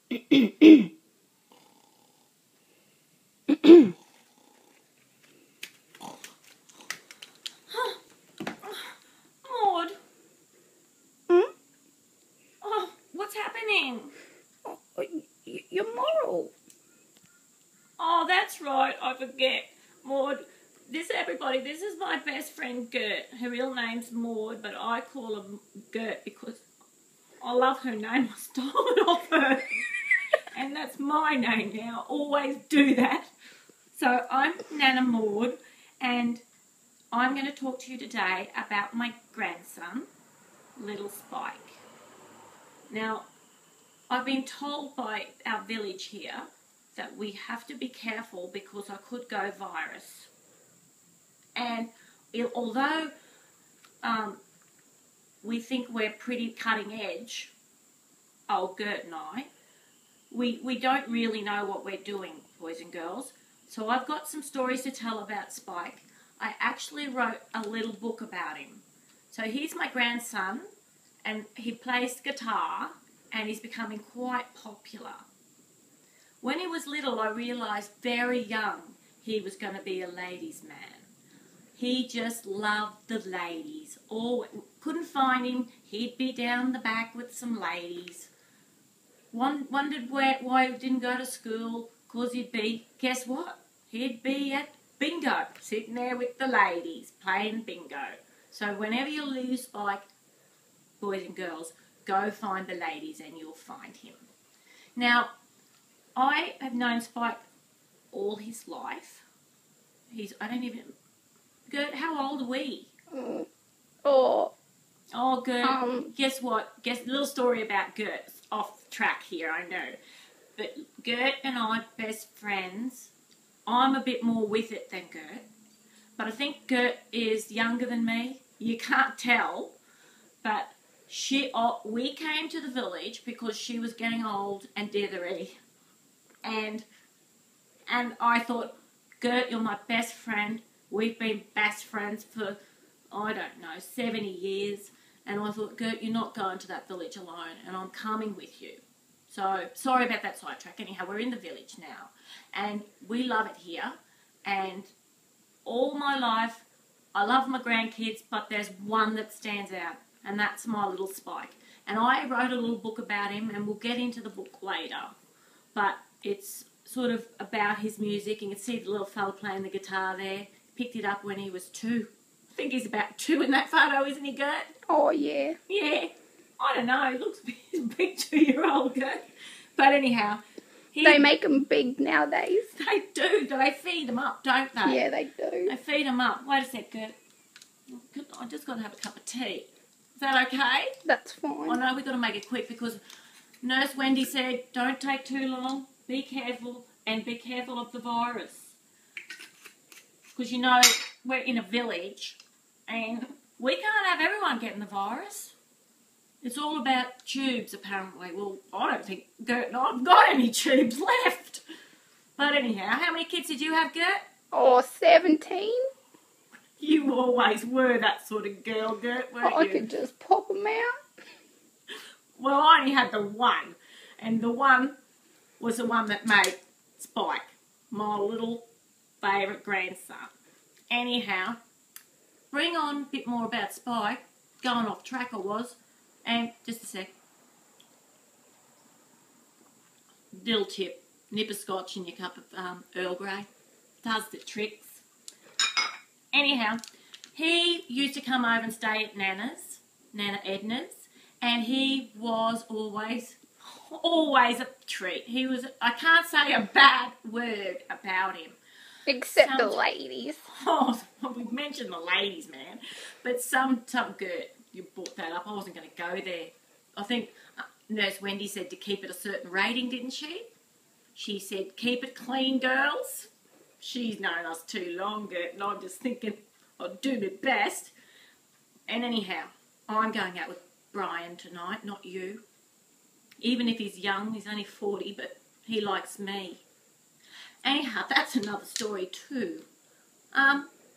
Maud. Hmm? Oh, what's happening? Oh, you're moral. Oh, that's right. I forget. Maud, this is my best friend Gert. Her real name's Maud, but I call her Gert because I love her name. I stole it off her. And that's my name now. Always do that. So I'm Nana Maud, and I'm going to talk to you today about my grandson, little Spike. Now, I've been told by our village here that we have to be careful because I could go virus. And although we think we're pretty cutting edge, old Gert and I, we don't really know what we're doing, boys and girls. So I've got some stories to tell about Spike. I actually wrote a little book about him. So he's my grandson, and he plays guitar, and he's becoming quite popular. When he was little, I realised very young he was going to be a ladies' man. He just loved the ladies. Couldn't find him, he'd be down the back with some ladies. Wondered why he didn't go to school, because guess what? He'd be at bingo, sitting there with the ladies, playing bingo. So whenever you lose Spike, boys and girls, go find the ladies and you'll find him. Now, I have known Spike all his life. Gert, how old are we? Oh, Gert, guess what? Little story about Gert. Off track here, I know. But Gert and I are best friends. I'm a bit more with it than Gert. But I think Gert is younger than me. You can't tell. But we came to the village because she was getting old and dithery. And I thought, Gert, you're my best friend. We've been best friends for, I don't know, 70 years. And I thought, Gert, you're not going to that village alone, and I'm coming with you. So, sorry about that sidetrack. Anyhow, we're in the village now. And we love it here. And all my life, I love my grandkids, but there's one that stands out, and that's my little Spike. And I wrote a little book about him, and we'll get into the book later. But it's sort of about his music. You can see the little fella playing the guitar there. Picked it up when he was 2. I think he's about 2 in that photo, isn't he, Gert? Oh, yeah. Yeah. I don't know. He looks a big 2-year-old, Gert. But anyhow. They make them big nowadays. They do. They feed them up, don't they? Yeah, they do. They feed them up. Wait a sec, Gert. I just got to have a cup of tea. Is that okay? That's fine. I know we've got to make it quick because Nurse Wendy said, don't take too long. Be careful, and be careful of the virus. Because, you know, we're in a village and we can't have everyone getting the virus. It's all about tubes, apparently. Well, I don't think Gert and I've got any tubes left. But anyhow, how many kids did you have, Gert? Oh, 17. You always were that sort of girl, Gert, weren't you? I could just pop them out. Well, I only had the one. And the one was the one that made Spike, my little favourite grandson. Anyhow, bring on a bit more about Spike. Going off track I was. And just a sec. Little tip. Nip of scotch in your cup of Earl Grey. Does the tricks. Anyhow, he used to come over and stay at Nana Edna's. And he was always a treat. I can't say a bad word about him. Except the ladies. Oh, we've mentioned the ladies, man. But some Gert, you brought that up. I wasn't going to go there. I think Nurse Wendy said to keep it a certain rating, didn't she? She said, keep it clean, girls. She's known us too long, Gert, and I'm just thinking I'd do my best. And anyhow, I'm going out with Brian tonight, not you. Even if he's young, he's only 40, but he likes me. Anyhow, that's another story too.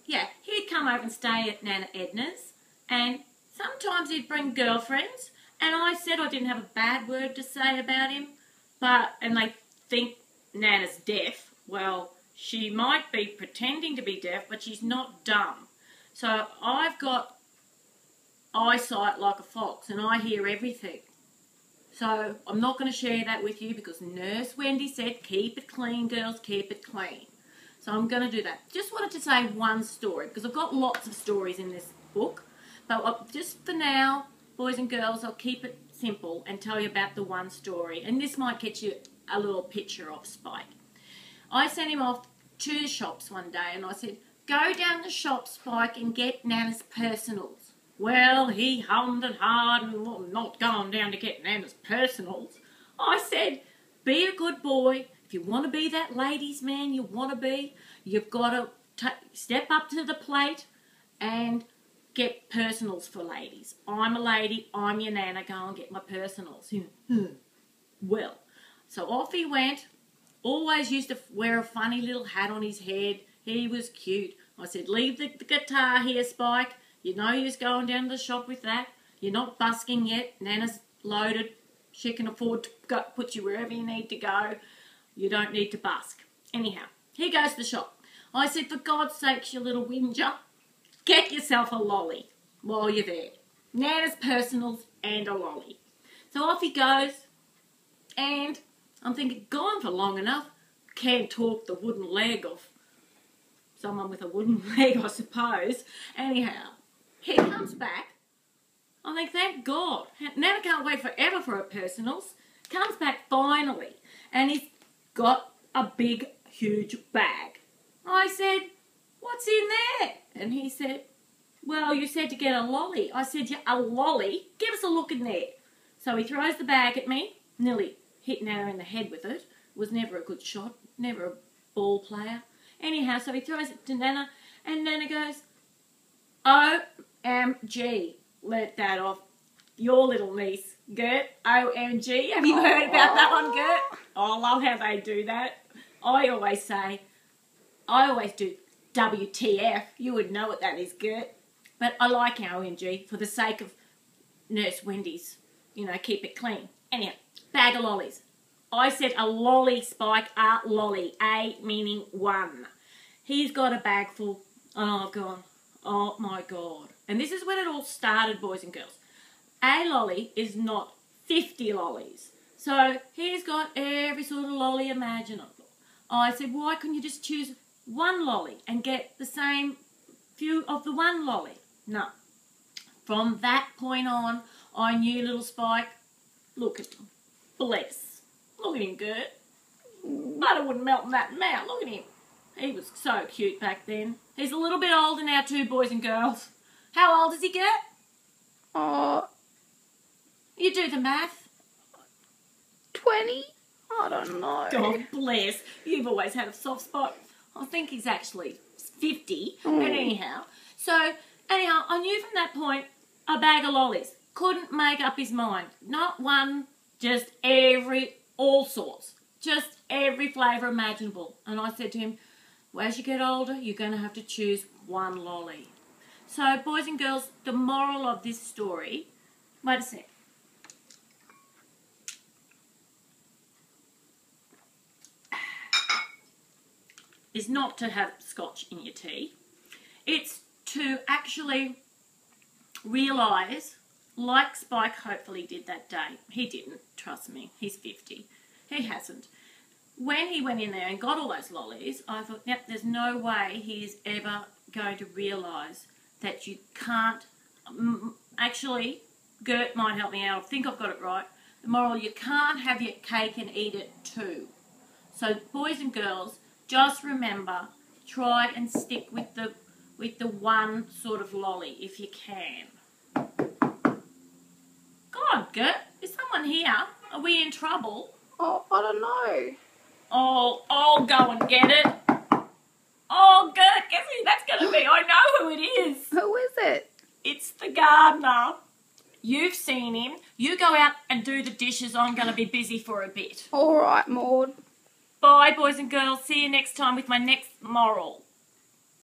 Yeah, he'd come over and stay at Nana Edna's, and sometimes he'd bring girlfriends, and I said I didn't have a bad word to say about him, and they think Nana's deaf. Well, she might be pretending to be deaf, but she's not dumb. So I've got eyesight like a fox, and I hear everything. So I'm not going to share that with you because Nurse Wendy said, keep it clean, girls, keep it clean. So I'm going to do that. Just wanted to say one story because I've got lots of stories in this book. But just for now, boys and girls, I'll keep it simple and tell you about the one story. And this might get you a little picture of Spike. I sent him off to the shops one day and I said, go down the shop, Spike, and get Nana's personals. Well, he hummed and hawed and well, not going down to get Nana's personals. I said, be a good boy. If you want to be that ladies' man you want to be, you've got to step up to the plate and get personals for ladies. I'm a lady, I'm your Nana, go and get my personals. Well, so off he went. Always used to wear a funny little hat on his head. He was cute. I said, leave the guitar here, Spike. You know you're going down to the shop with that. You're not busking yet. Nana's loaded. She can afford to put you wherever you need to go. You don't need to busk. Anyhow, he goes to the shop. I said, for God's sake, you little whinger, get yourself a lolly while you're there. Nana's personals and a lolly. So off he goes, and I'm thinking, gone for long enough. Can't talk the wooden leg of someone with a wooden leg, I suppose. Anyhow, he comes back. I think, thank God. Nana can't wait forever for her personals. Comes back finally, and he's got a big, huge bag. I said, what's in there? And he said, well, you said to get a lolly. I said, yeah, a lolly? Give us a look in there. So he throws the bag at me, nearly hit Nana in the head with it. Was never a good shot, never a ball player. Anyhow, so he throws it to Nana, and Nana goes, OMG, let that off. Your little niece, Gert, OMG. Have you heard about that one, Gert? Oh, I love how they do that. I always do WTF. You would know what that is, Gert. But I like OMG for the sake of Nurse Wendy's, you know, keep it clean. Anyhow, bag of lollies. I said a lolly, Spike, a lolly. A meaning one. He's got a bag full, and I've gone, oh my God. And this is when it all started, boys and girls. A lolly is not 50 lollies. So he's got every sort of lolly imaginable. I said, why couldn't you just choose one lolly and get the same few of the one lolly? No. From that point on, I knew little Spike. Look at him. Bless. Look at him, Gert. Butter wouldn't melt in that mouth. Look at him. He was so cute back then. He's a little bit older now too, boys and girls. How old is he, Gert? You do the math. 20? I don't know. God bless. You've always had a soft spot. I think he's actually 50. But anyhow. So, anyhow, I knew from that point a bag of lollies. Couldn't make up his mind. Not one, just all sorts. Just every flavour imaginable. And I said to him, well, as you get older, you're going to have to choose one lolly. So, boys and girls, the moral of this story, wait a sec. Is not to have scotch in your tea. It's to actually realise, like Spike hopefully did that day. He didn't, trust me. He's 50. He hasn't. When he went in there and got all those lollies, I thought, yep, there's no way he is ever going to realise that you can't... Actually, Gert might help me out. I think I've got it right. The moral, you can't have your cake and eat it too. So, boys and girls, just remember, try and stick with the one sort of lolly if you can. Go on, Gert. Is someone here? Are we in trouble? Oh, I don't know. Oh, I'll go and get it. Oh, Gert, guess who that's going to be? I know who it is. Who is it? It's the gardener. You've seen him. You go out and do the dishes. I'm going to be busy for a bit. All right, Maud. Bye, boys and girls. See you next time with my next moral.